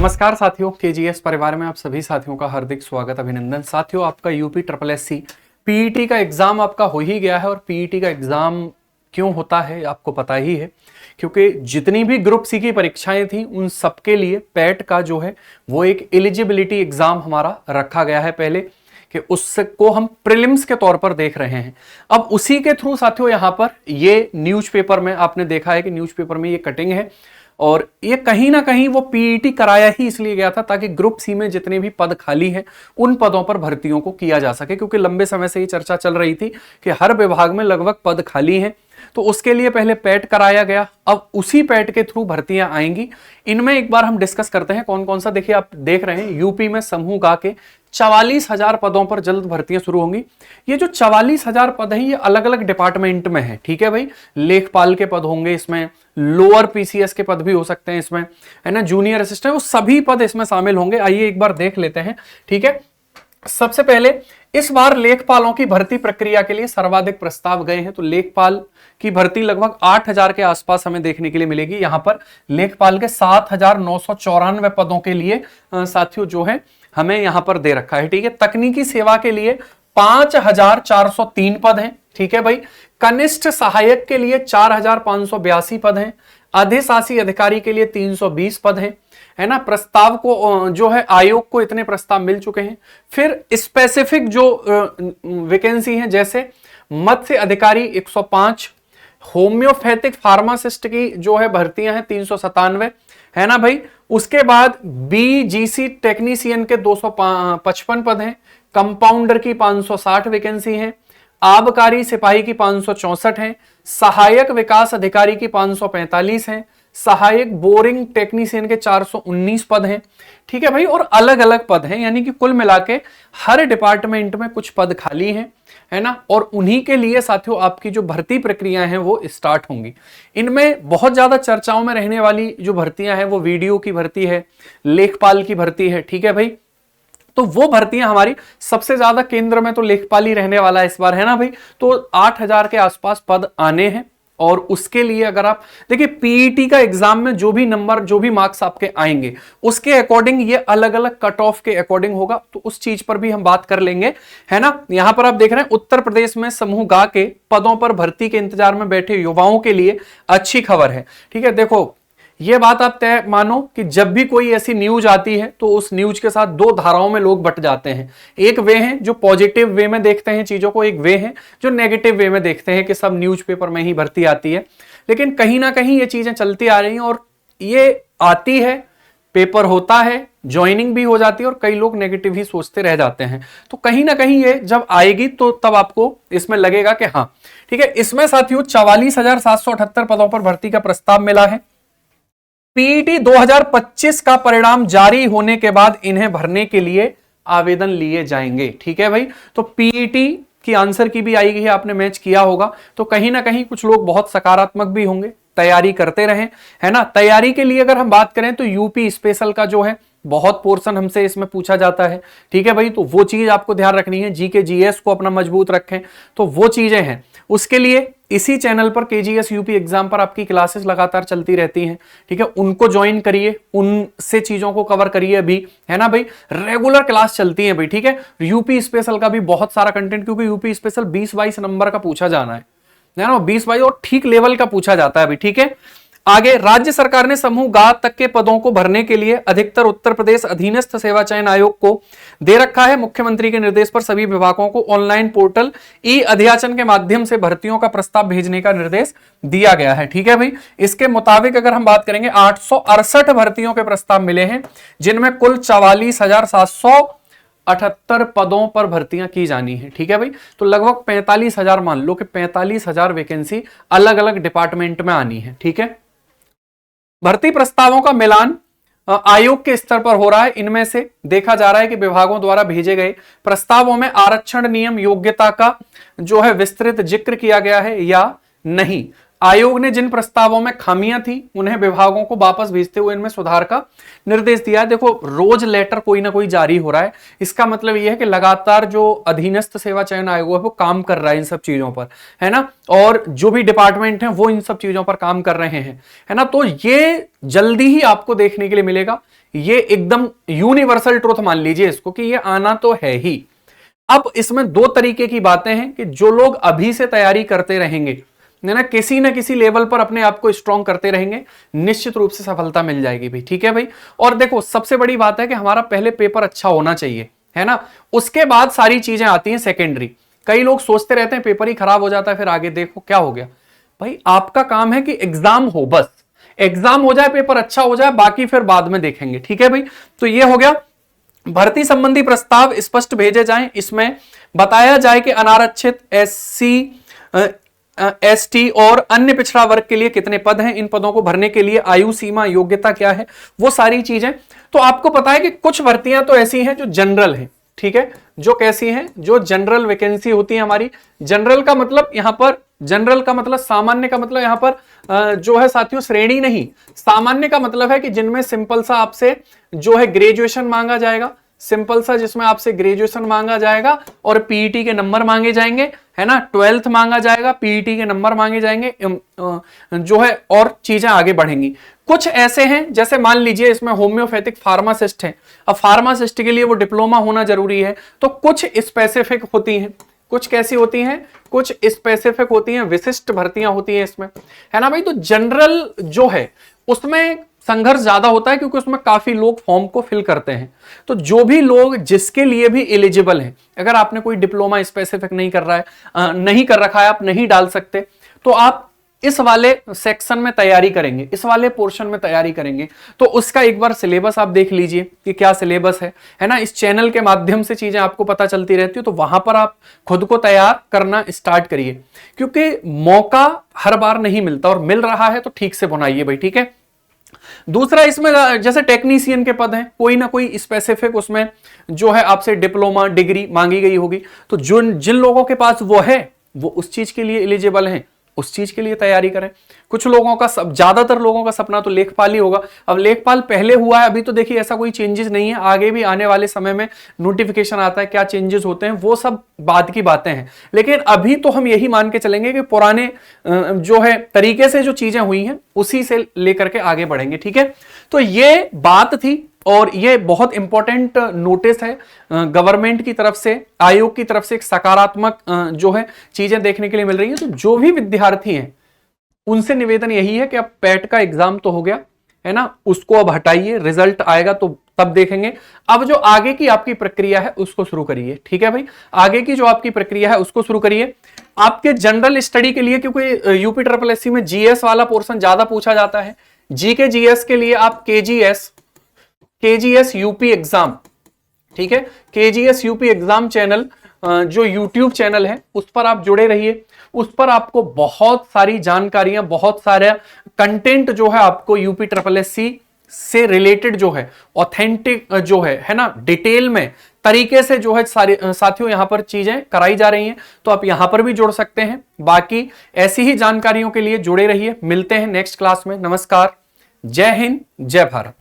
नमस्कार साथियों, केजीएस परिवार में आप सभी साथियों का हार्दिक स्वागत अभिनंदन। साथियों, आपका यूपी ट्रिपल एससी पीईटी का एग्जाम आपका हो ही गया है और पीईटी का एग्जाम क्यों होता है आपको पता ही है, क्योंकि जितनी भी ग्रुप सी की परीक्षाएं थी उन सबके लिए पैट का जो है वो एक एलिजिबिलिटी एग्जाम हमारा रखा गया है पहले कि उसको हम प्रीलिम्स के तौर पर देख रहे हैं। अब उसी के थ्रू साथियों यहां पर ये न्यूज़पेपर में आपने देखा है कि न्यूज़पेपर में ये कटिंग है और ये कहीं ना कहीं वो पीईटी कराया ही इसलिए गया था ताकि ग्रुप सी में जितने भी पद खाली हैं उन पदों पर भर्तियों को किया जा सके, क्योंकि लंबे समय से ये चर्चा चल रही थी कि हर विभाग में लगभग पद खाली हैं। तो उसके लिए पहले पैट कराया गया, अब उसी पैट के थ्रू भर्तियां आएंगी। इनमें एक बार हम डिस्कस करते हैं कौन कौन सा। देखिए, आप देख रहे हैं यूपी में समूह गा के 44,000 पदों पर जल्द भर्तियां शुरू होंगी। ये जो 44,000 पद हैं ये अलग अलग डिपार्टमेंट में है, ठीक है भाई। लेखपाल के पद होंगे इसमें, लोअर पीसीएस के पद भी हो सकते हैं इसमें, है ना, जूनियर असिस्टेंट, वो सभी पद इसमें शामिल होंगे। आइए एक बार देख लेते हैं, ठीक है। सबसे पहले इस बार लेखपालों की भर्ती प्रक्रिया के लिए सर्वाधिक प्रस्ताव गए हैं, तो लेखपाल की भर्ती लगभग 8,000 के आसपास हमें देखने के लिए मिलेगी। यहां पर लेखपाल के 7,994 पदों के लिए साथियों जो है हमें यहां पर दे रखा है, ठीक है। तकनीकी सेवा के लिए 5,403 पद हैं, ठीक है भाई। कनिष्ठ सहायक के लिए 4,582 पद हैं। अधिशासी अधिकारी के लिए 320 पद हैं, है ना। प्रस्ताव को जो है आयोग को इतने प्रस्ताव मिल चुके हैं। फिर स्पेसिफिक जो वैकेंसी हैं जैसे मत्स्य अधिकारी 105, होम्योपैथिक फार्मासिस्ट की जो है भर्तियां हैं 397, है ना भाई। उसके बाद बीजीसी टेक्नीशियन के 255 पद हैं। कंपाउंडर की 560 वैकेंसी हैं। आबकारी सिपाही की 564 हैं। सहायक विकास अधिकारी की 545 हैं। सहायक बोरिंग टेक्नीशियन के 419 पद हैं, ठीक है भाई। और अलग अलग पद हैं, यानी कि कुल मिला के हर डिपार्टमेंट में कुछ पद खाली हैं, है ना। और उन्हीं के लिए साथियों आपकी जो भर्ती प्रक्रिया है वो स्टार्ट होंगी। इनमें बहुत ज्यादा चर्चाओं में रहने वाली जो भर्तियां हैं वो वीडियो की भर्ती है, लेखपाल की भर्ती है, ठीक है भाई। तो वो भर्तियां हमारी सबसे ज्यादा केंद्र में तो लेखपाल ही रहने वाला है इस बार, है ना भाई। तो 8,000 के आसपास पद आने हैं और उसके लिए अगर आप देखिए पीईटी का एग्जाम में जो भी नंबर जो भी मार्क्स आपके आएंगे उसके अकॉर्डिंग ये अलग अलग कट ऑफ के अकॉर्डिंग होगा, तो उस चीज पर भी हम बात कर लेंगे, है ना। यहां पर आप देख रहे हैं उत्तर प्रदेश में समूह गा के पदों पर भर्ती के इंतजार में बैठे युवाओं के लिए अच्छी खबर है, ठीक है। देखो, यह बात आप तय मानो कि जब भी कोई ऐसी न्यूज आती है तो उस न्यूज के साथ दो धाराओं में लोग बट जाते हैं। एक वे हैं जो पॉजिटिव वे में देखते हैं चीजों को, एक वे हैं जो नेगेटिव वे में देखते हैं कि सब न्यूज़पेपर में ही भर्ती आती है। लेकिन कहीं ना कहीं ये चीजें चलती आ रही हैं और ये आती है, पेपर होता है, ज्वाइनिंग भी हो जाती है और कई लोग नेगेटिव ही सोचते रह जाते हैं। तो कहीं ना कहीं ये जब आएगी तो तब आपको इसमें लगेगा कि हाँ ठीक है। इसमें साथियों 44,778 पदों पर भर्ती का प्रस्ताव मिला है। पीईटी 2025 का परिणाम जारी होने के बाद इन्हें भरने के लिए आवेदन लिए जाएंगे, ठीक है भाई। तो पीईटी की आंसर की भी आएगी, आपने मैच किया होगा, तो कहीं ना कहीं कुछ लोग बहुत सकारात्मक भी होंगे, तैयारी करते रहें, है ना। तैयारी के लिए अगर हम बात करें तो यूपी स्पेशल का जो है बहुत पोर्शन हमसे इसमें पूछा जाता है, ठीक है भाई। तो वो चीज आपको ध्यान रखनी है, जीके जीएस को अपना मजबूत रखें, तो वो चीजें हैं। उसके लिए इसी चैनल पर केजीएस यूपी एग्जाम पर आपकी क्लासेस लगातार चलती रहती हैं, ठीक है। उनको ज्वाइन करिए, उनसे चीजों को कवर करिए अभी, है ना भाई। रेगुलर क्लास चलती है भाई, ठीक है। यूपी स्पेशल का भी बहुत सारा कंटेंट, क्योंकि यूपी स्पेशल 20-22 नंबर का पूछा जाना है ना, 20-22 और ठीक लेवल का पूछा जाता है भाई, ठीक है। आगे, राज्य सरकार ने समूह गा तक के पदों को भरने के लिए अधिकतर उत्तर प्रदेश अधीनस्थ सेवा चयन आयोग को दे रखा है। मुख्यमंत्री के निर्देश पर सभी विभागों को ऑनलाइन पोर्टल ई अध्याचन के माध्यम से भर्तियों का प्रस्ताव भेजने का निर्देश दिया गया है, ठीक है भाई। इसके मुताबिक अगर हम बात करेंगे 868 भर्तियों के प्रस्ताव मिले हैं, जिनमें कुल 44,778 पदों पर भर्तियां की जानी है, ठीक है भाई। तो लगभग 45,000 मान लो कि 45,000 वैकेंसी अलग अलग डिपार्टमेंट में आनी है, ठीक है। भर्ती प्रस्तावों का मिलान आयोग के स्तर पर हो रहा है। इनमें से देखा जा रहा है कि विभागों द्वारा भेजे गए प्रस्तावों में आरक्षण नियम योग्यता का जो है विस्तृत जिक्र किया गया है या नहीं। आयोग ने जिन प्रस्तावों में खामियां थी उन्हें विभागों को वापस भेजते हुए इनमें सुधार का निर्देश दिया है। देखो रोज लेटर कोई ना कोई जारी हो रहा है, इसका मतलब यह है कि लगातार जो अधीनस्थ सेवा चयन आयोग है वो काम कर रहा है इन सब चीजों पर, है ना, और जो भी डिपार्टमेंट है वो इन सब चीजों पर काम कर रहे हैं, है ना। तो ये जल्दी ही आपको देखने के लिए मिलेगा, ये एकदम यूनिवर्सल ट्रुथ मान लीजिए इसको कि ये आना तो है ही। अब इसमें दो तरीके की बातें हैं कि जो लोग अभी से तैयारी करते रहेंगे ना किसी लेवल पर अपने आप को स्ट्रॉन्ग करते रहेंगे, निश्चित रूप से सफलता मिल जाएगी भाई, ठीक है भाई। और देखो सबसे बड़ी बात है कि हमारा पहले पेपर अच्छा होना चाहिए, है ना, उसके बाद सारी चीजें आती हैं सेकेंडरी। कई लोग सोचते रहते हैं पेपर ही खराब हो जाता है फिर आगे देखो क्या हो गया। भाई आपका काम है कि एग्जाम हो, बस एग्जाम हो जाए, पेपर अच्छा हो जाए, बाकी फिर बाद में देखेंगे, ठीक है भाई। तो ये हो गया। भर्ती संबंधी प्रस्ताव स्पष्ट भेजे जाएं, इसमें बताया जाए कि अनारक्षित एससी एसटी और अन्य पिछड़ा वर्ग के लिए कितने पद हैं, इन पदों को भरने के लिए आयु सीमा योग्यता क्या है, वो सारी चीजें। तो आपको पता है कि कुछ भर्तियां तो ऐसी हैं जो जनरल हैं, ठीक है, जो कैसी हैं, जो जनरल वैकेंसी होती है हमारी। जनरल का मतलब यहां पर, जनरल का मतलब सामान्य का मतलब यहां पर जो है साथियों श्रेणी नहीं, सामान्य का मतलब है कि जिनमें सिंपल सा आपसे जो है ग्रेजुएशन मांगा जाएगा, सिंपल सा जिसमें आपसे ग्रेजुएशन मांगा जाएगा और पीईटी के नंबर मांगे जाएंगे, है ना, 12th मांगा जाएगा, पीईटी के नंबर मांगे जाएंगे, जो है और चीजें आगे बढ़ेंगी। कुछ ऐसे हैं जैसे मान लीजिए इसमें होम्योपैथिक फार्मासिस्ट है, अब फार्मासिस्ट के लिए वो डिप्लोमा होना जरूरी है। तो कुछ स्पेसिफिक होती हैं, कुछ कैसी होती हैं, कुछ स्पेसिफिक होती हैं, विशिष्ट भर्तियां होती हैं इसमें, है ना भाई। तो जनरल जो है उसमें संघर्ष ज्यादा होता है क्योंकि उसमें काफी लोग फॉर्म को फिल करते हैं। तो जो भी लोग जिसके लिए भी एलिजिबल हैं, अगर आपने कोई डिप्लोमा स्पेसिफिक नहीं कर रहा है, नहीं कर रखा है, आप नहीं डाल सकते, तो आप इस वाले सेक्शन में तैयारी करेंगे, इस वाले पोर्शन में तैयारी करेंगे। तो उसका एक बार सिलेबस आप देख लीजिए कि क्या सिलेबस है ना। इस चैनल के माध्यम से चीजें आपको पता चलती रहती है, तो वहां पर आप खुद को तैयार करना स्टार्ट करिए, क्योंकि मौका हर बार नहीं मिलता, और मिल रहा है तो ठीक से बनाइए भाई, ठीक है। दूसरा इसमें जैसे टेक्नीशियन के पद हैं, कोई ना कोई स्पेसिफिक उसमें जो है आपसे डिप्लोमा डिग्री मांगी गई होगी। तो जिन लोगों के पास वो है वो उस चीज के लिए एलिजिबल हैं, उस चीज के लिए तैयारी करें। कुछ लोगों का, ज्यादातर लोगों का सपना तो लेखपाल ही होगा। अब लेखपाल पहले हुआ है, अभी तो देखिए ऐसा कोई चेंजेस नहीं है, आगे भी आने वाले समय में नोटिफिकेशन आता है, क्या चेंजेस होते हैं वो सब बाद की बातें हैं। लेकिन अभी तो हम यही मान के चलेंगे कि पुराने जो है तरीके से जो चीजें हुई हैं उसी से लेकर के आगे बढ़ेंगे, ठीक है। तो ये बात थी, और ये बहुत इंपॉर्टेंट नोटिस है गवर्नमेंट की तरफ से, आयोग की तरफ से एक सकारात्मक जो है चीजें देखने के लिए मिल रही है। तो जो भी विद्यार्थी हैं उनसे निवेदन यही है कि अब पैट का एग्जाम तो हो गया है ना, उसको अब हटाइए, रिजल्ट आएगा तो तब देखेंगे। अब जो आगे की आपकी प्रक्रिया है उसको शुरू करिए, ठीक है भाई। आगे की जो आपकी प्रक्रिया है उसको शुरू करिए। आपके जनरल स्टडी के लिए, क्योंकि यूपी ट्रिपल एससी में जीएस वाला पोर्शन ज्यादा पूछा जाता है, जीके जीएस के लिए आप केजीएस यूपी एग्जाम, ठीक है, केजीएस यूपी एग्जाम चैनल जो यूट्यूब चैनल है उस पर आप जुड़े रहिए। उस पर आपको बहुत सारी जानकारियां, बहुत सारे कंटेंट जो है आपको यूपी ट्रिपल एससी से रिलेटेड जो है ऑथेंटिक जो है ना, डिटेल में तरीके से जो है सारे साथियों यहां पर चीजें कराई जा रही हैं। तो आप यहां पर भी जुड़ सकते हैं। बाकी ऐसी ही जानकारियों के लिए जुड़े रहिए। मिलते हैं नेक्स्ट क्लास में। नमस्कार, जय हिंद, जय भारत।